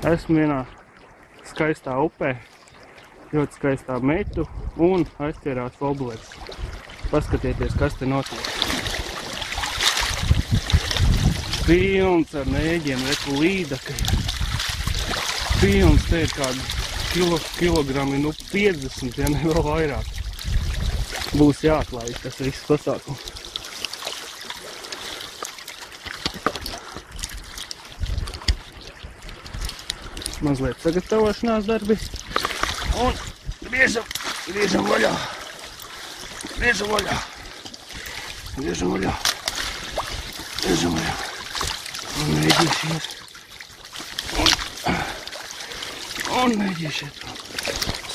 Esmu vienā skaistā upē, ļoti skaistā metu un aizķērās voblers. Paskatieties, kas te notiek. Pilns ar mēģiem, reku līdakļi. Pilns, te ir kādi kilogrami, nu 50, ja ne vēl vairāk. Būs jāatlaid tas viss pasākums. Mazliet sagatavošanās darbi. Un griežam vaļā. Griežam vaļā. Un mēģīšies. Un mēģīšiet prom.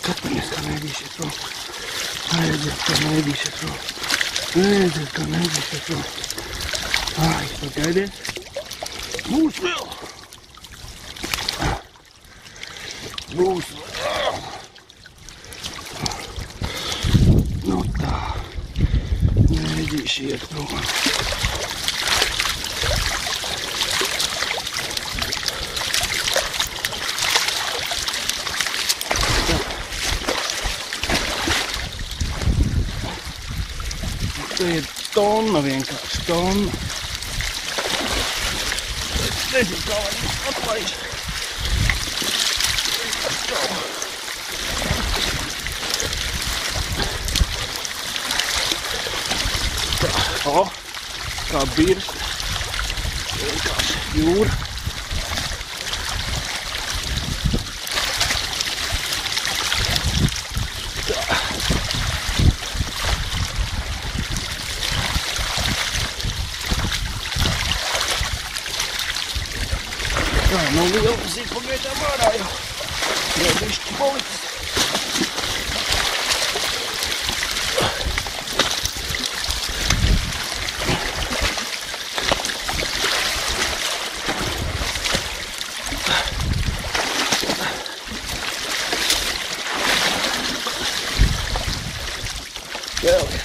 Skatāmies, kā mēģīšiet prom. Redziet, kā mēģīšiet prom. Ai, pagaidiet. Būs vēl. Būs vēl. Nu tā. Mēģīšiet prom. Te ir tonna vienkārši, tonna. Es nezinu, kā lai viņus atlaiž. Tā, kā birsta. Vienkārši jūra. Tā, nav liela zīk pagaidām ārā jau. Vēl bišķi palicis. Vēl ir.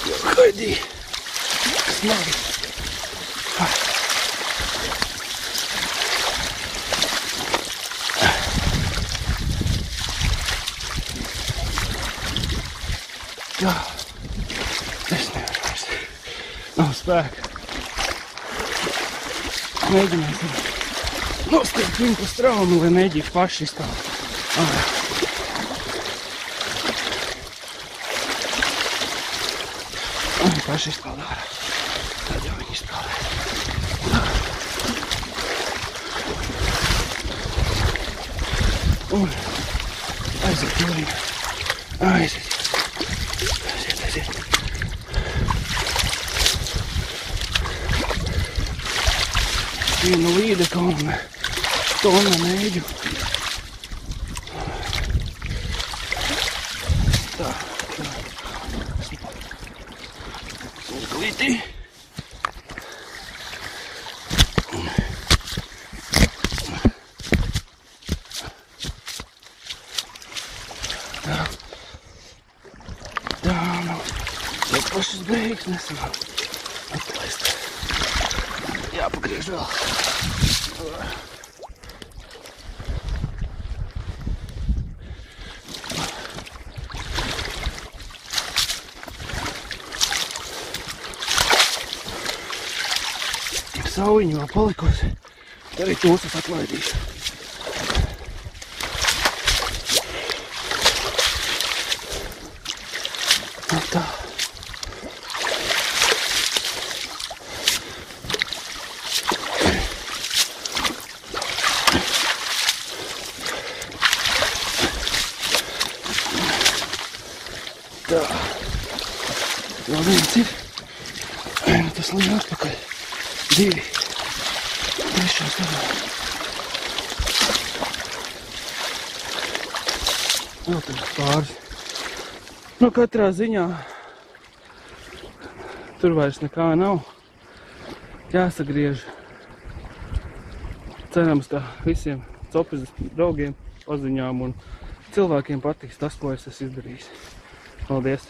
Jau haidī. Smagi. Jā, es nevaru vairs. Nav spēka. Mēģināsim nostiet viņu pa straumu, lai mēģītu paši izstāvēt. Viņi paši izspēlē ārā. Tad jau viņi izspēlē. Un aiziet jūriņā. Aiziet. Viena līdeka un tonna mēģu. Tā. Smuklītī. Tā, jau pašas beigas nesanāk atlaist. Jāpagriež vēl. Saujiņi vēl palikusi. Arī tos es atlaidīšu. Tā. Tā. Vēl viens ir. Nu tas līdz atpakaļ. 2. Trešā stāvā. Vēl tur pāris. Nu, katrā ziņā tur vairs nekā nav. Jāsagriež. Cerams, ka visiem Copes draugiem, paziņām un cilvēkiem patiks tas, ko es esmu izdarījis. Paldies!